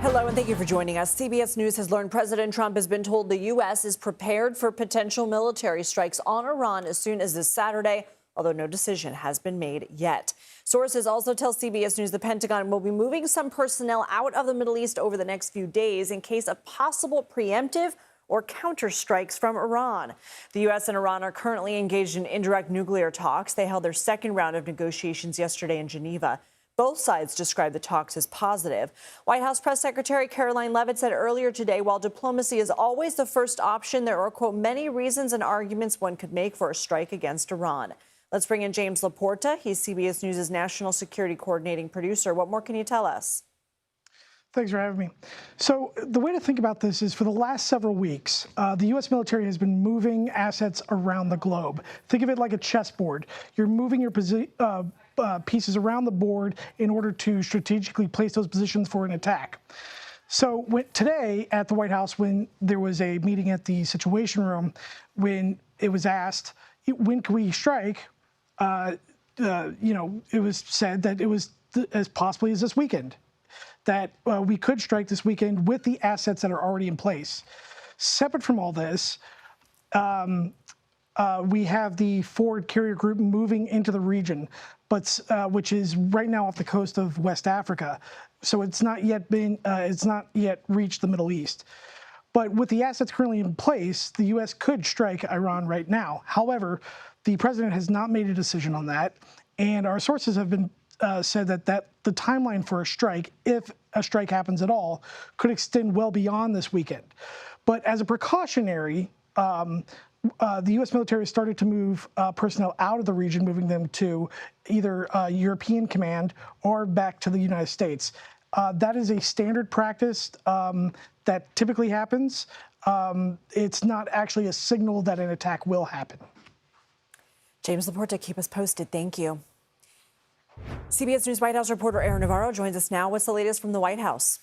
Hello, and thank you for joining us. CBS News has learned President Trump has been told the U.S. is prepared for potential military strikes on Iran as soon as this Saturday, although no decision has been made yet. Sources also tell CBS News the Pentagon will be moving some personnel out of the Middle East over the next few days in case of possible preemptive or counterstrikes from Iran. The U.S. and Iran are currently engaged in indirect nuclear talks. They held their second round of negotiations yesterday in Geneva. Both sides described the talks as positive. White House Press Secretary Caroline Leavitt said earlier today, while diplomacy is always the first option, there are, quote, many reasons and arguments one could make for a strike against Iran. Let's bring in James LaPorta. He's CBS News' national security coordinating producer. What more can you tell us? Thanks for having me. So the way to think about this is for the last several weeks, the U.S. military has been moving assets around the globe. Think of it like a chessboard. You're moving your pieces around the board in order to strategically place those positions for an attack. So today at the White House, when there was a meeting at the Situation Room, when it was asked, when can we strike, it was said that it was as possibly as this weekend, that we could strike this weekend with the assets that are already in place. Separate from all this, we have the Forward Carrier Group moving into the region, but which is right now off the coast of West Africa. So it's not yet reached the Middle East. But with the assets currently in place, the U.S. could strike Iran right now. However, the president has not made a decision on that, and our sources have been said that the timeline for a strike, if a strike happens at all, could extend well beyond this weekend. But as a precautionary, the U.S. military started to move personnel out of the region, moving them to either European command or back to the United States. That is a standard practice that typically happens. It's not actually a signal that an attack will happen. James LaPorta, keep us posted. Thank you. CBS News White House reporter Aaron Navarro joins us now. What's the latest from the White House?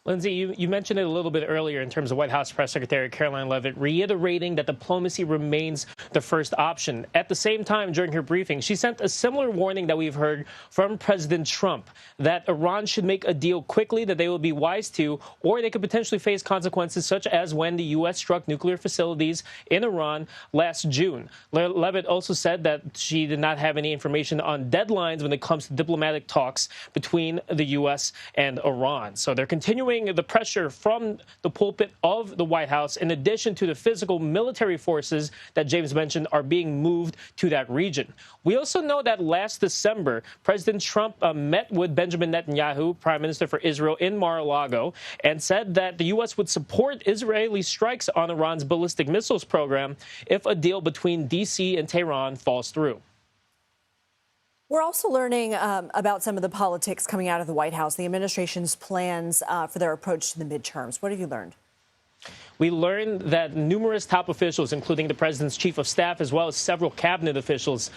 Lindsay, you mentioned it a little bit earlier in terms of White House Press Secretary Caroline Leavitt reiterating that diplomacy remains the first option. At the same time, during her briefing, she sent a similar warning that we've heard from President Trump, that Iran should make a deal quickly that they will be wise to, or they could potentially face consequences such as when the U.S. struck nuclear facilities in Iran last June. Leavitt also said that she did not have any information on deadlines when it comes to diplomatic talks between the U.S. and Iran. So they're continuing the pressure from the pulpit of the White House, in addition to the physical military forces that James mentioned are being moved to that region. We also know that last December, President Trump met with Benjamin Netanyahu, Prime Minister for Israel, in Mar-a-Lago, and said that the U.S. would support Israeli strikes on Iran's ballistic missiles program if a deal between D.C. and Tehran falls through. We're also learning about some of the politics coming out of the White House, the administration's plans for their approach to the midterms. What have you learned? We learned that numerous top officials, including the president's chief of staff, as well as several cabinet officials,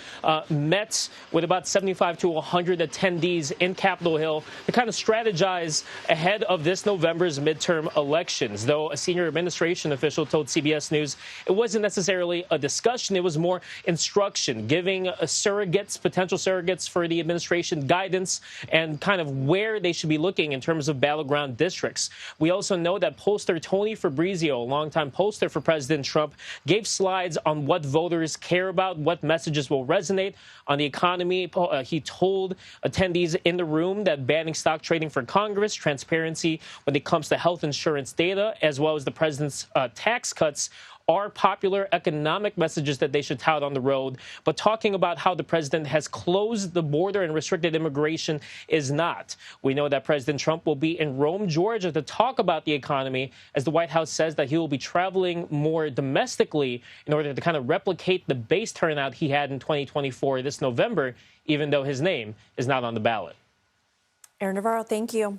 met with about 75 to 100 attendees in Capitol Hill to kind of strategize ahead of this November's midterm elections. Though a senior administration official told CBS News it wasn't necessarily a discussion, it was more instruction, giving potential surrogates for the administration guidance and kind of where they should be looking in terms of battleground districts. We also know that pollster Tony Fabrizio, a longtime pollster for President Trump, gave slides on what voters care about, what messages will resonate on the economy. He told attendees in the room that banning stock trading for Congress, transparency when it comes to health insurance data, as well as the president's tax cuts are popular economic messages that they should tout on the road. But talking about how the president has closed the border and restricted immigration is not. We know that President Trump will be in Rome, Georgia to talk about the economy, as the White House says that he will be traveling more domestically in order to kind of replicate the base turnout he had in 2024 this November, even though his name is not on the ballot. Aaron Navarro, thank you.